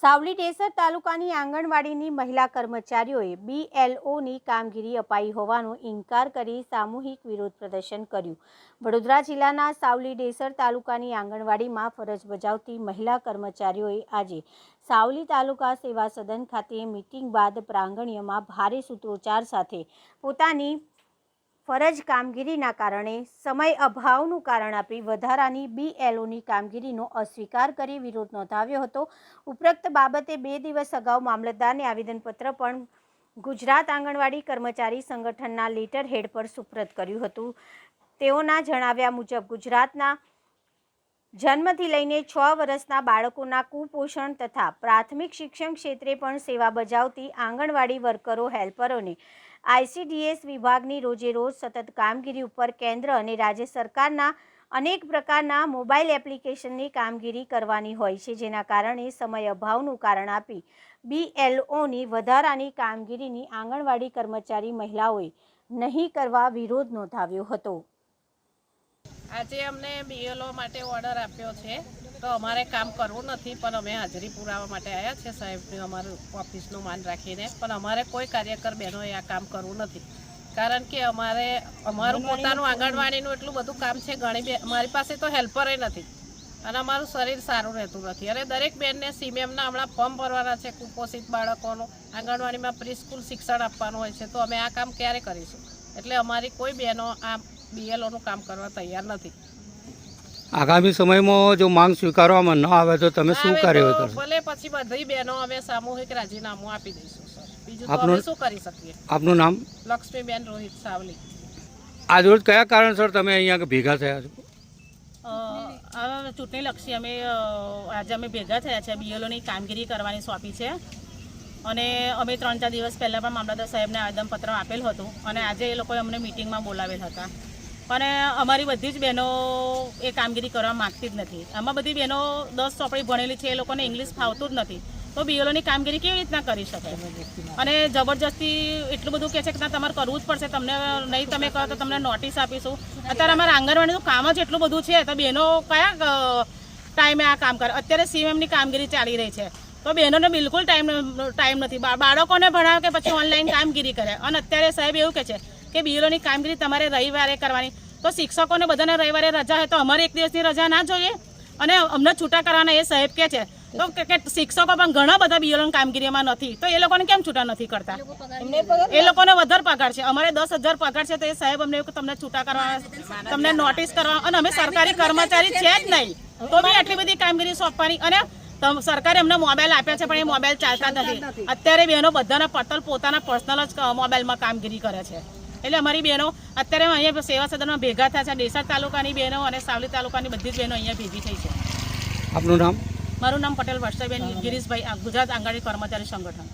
સાવલી ડેસર તાલુકાની આંગણવાડીની મહિલા કર્મચારીઓએ BLOની કામગીરી અપાઈ હોવાનો ઇનકાર કરી સામૂહિક વિરોધ પ્રદર્શન કર્યું। વડોદરા જિલ્લાના સાવલી ડેસર તાલુકાની આંગણવાડીમાં ફરજ બજાવતી મહિલા કર્મચારીઓએ આજે સાવલી તાલુકા સેવા સદન ખાતે મીટિંગ બાદ પ્રાંગણ્યમાં ભારે સૂત્રોચ્ચાર સાથે પોતાની ફરજ કામગીરીના કારણે સમય અભાવનું કારણ આપી વધારાની BLOની કામગીરીનો અસ્વીકાર કરી વિરોધ નોંધાવ્યો હતો। ઉપરોક્ત બાબતે 2 દિવસ અગાઉ મામલતદારને આવેદનપત્ર પણ ગુજરાત આંગણવાડી કર્મચારી સંગઠનના લેટર હેડ પર સુપ્રત કર્યું હતું। તેઓના જણાવ્યા મુજબ ગુજરાતના જન્મથી લઈને 6 વર્ષના બાળકોના કુપોષણ તથા પ્રાથમિક શિક્ષણ ક્ષેત્રે પણ સેવા બજાવતી આંગણવાડી વર્કરો હેલ્પરોને ICDS વિભાગની રોજેરોજ સતત કામગીરી ઉપર કેન્દ્ર અને રાજ્ય સરકારના અનેક પ્રકારના મોબાઈલ એપ્લિકેશનની કામગીરી કરવાની હોય છે, જેના કારણે સમય અભાવનું કારણ આપી BLOની વધારાની કામગીરીની આંગણવાડી કર્મચારી મહિલાઓએ નહીં કરવા વિરોધ નોંધાવ્યો હતો। આજે અમને BLO માટે ઓર્ડર આપ્યો છે તો અમારે કામ કરવું નથી, પણ અમે હાજરી પુરાવા માટે આવ્યા છે સાહેબને અમારું ઓફિસનું માન રાખીને। પણ અમારે કોઈ કાર્યકર બહેનોએ આ કામ કરવું નથી, કારણ કે અમારું પોતાનું આંગણવાડીનું એટલું બધું કામ છે। અમારી પાસે તો હેલ્પરે નથી અને અમારું શરીર સારું રહેતું નથી અને દરેક બહેનને CMMના હમણાં ફોર્મ ભરવાના છે કુપોષિત બાળકોનું આંગણવાડીમાં પ્રી સ્કૂલ શિક્ષણ આપવાનું હોય છે, તો અમે આ કામ ક્યારે કરીશું? એટલે અમારી કોઈ બહેનો આ BLOનું કામ કરવા તૈયાર નથી। આગામી સમયમાં જો માંગ સ્વીકારવામાં ન આવે તો તમે શું કાર્યવાહી કરશો? ભલે પછી બધી બહેનો અમે સામૂહિક રાજીનામું આપી દઈશું સર, બીજું તો અમે શું કરી શકીએ। આપનું નામ? લક્ષ્મીબેન રોહિત સાવલી। આજરોજ કયા કારણસર તમે અહીંયા ભેગા થયા છો? ચૂંટણીલક્ષી આજે અમે ભેગા થયા છે। BLOની કામગીરી કરવાની સોંપી છે અને અમે 3-4 દિવસ પહેલાં પણ મામલતદાર સાહેબને આવેદનપત્ર આપેલ હતું અને આજે એ લોકોએ અમને મિટિંગમાં બોલાવેલ હતા, પણ અમારી બધી જ બહેનો એ કામગીરી કરવા માગતી જ નથી। આમાં બધી બહેનો 10 ચોપડી ભણેલી છે, એ લોકોને ઇંગ્લિશ ફાવતું જ નથી, તો BLOની કામગીરી કેવી રીતના કરી શકે? અને જબરજસ્તી એટલું બધું કહે છે કે તમારે કરવું જ પડશે, તમને નહીં તમે કરો તો તમને નોટિસ આપીશું। અત્યારે અમારા આંગણવાડીનું કામ જ એટલું બધું છે, તો બહેનો કયા ટાઈમે આ કામ કરે? અત્યારે CMMની કામગીરી ચાલી રહી છે, તો બહેનોને બિલકુલ ટાઈમ નથી, બાળકોને ભણાવે કે પછી ઓનલાઈન કામગીરી કરે। અને અત્યારે સાહેબ એવું કહે છે કે BLOની કામગીરી તમારે રવિવારે કરવાની, તો શિક્ષકોને બધાને રવિવારે રજા હોય તો અમારે 1 દિવસની રજા ના જોઈએ અને અમને છૂટા કરવાના એ સાહેબ કહે છે। તો કે શિક્ષકો પણ ઘણા બધા BLOની કામગીરીમાં નથી, તો એ લોકોને કેમ છૂટા નથી કરતા? એ લોકોને વધારે પગાર છે, અમારે 10,000 પગાર છે, તો એ સાહેબ અમને તમને છૂટા કરવાના, તમને નોટિસ કરવા, અને અમે સરકારી કર્મચારી છે જ નહીં તો બી આટલી બધી કામગીરી સોંપવાની। અને સરકારે અમને મોબાઈલ આપ્યા છે, પણ એ મોબાઈલ ચાલતા નથી। અત્યારે બહેનો બધાના પોતાના પર્સનલ જ મોબાઈલમાં કામગીરી કરે છે। એટલે અમારી બહેનો અત્યારે અહીંયા સેવા સદનમાં ભેગા થયા છે। ડેસર તાલુકાની બહેનો અને સાવલી તાલુકાની બધી જ બહેનો અહીંયા ભેગી થઈ છે। આપનું નામ? મારું નામ પટેલ વર્ષાબેન ગિરીશભાઈ, ગુજરાત આંગણવાડી કર્મચારી સંગઠન।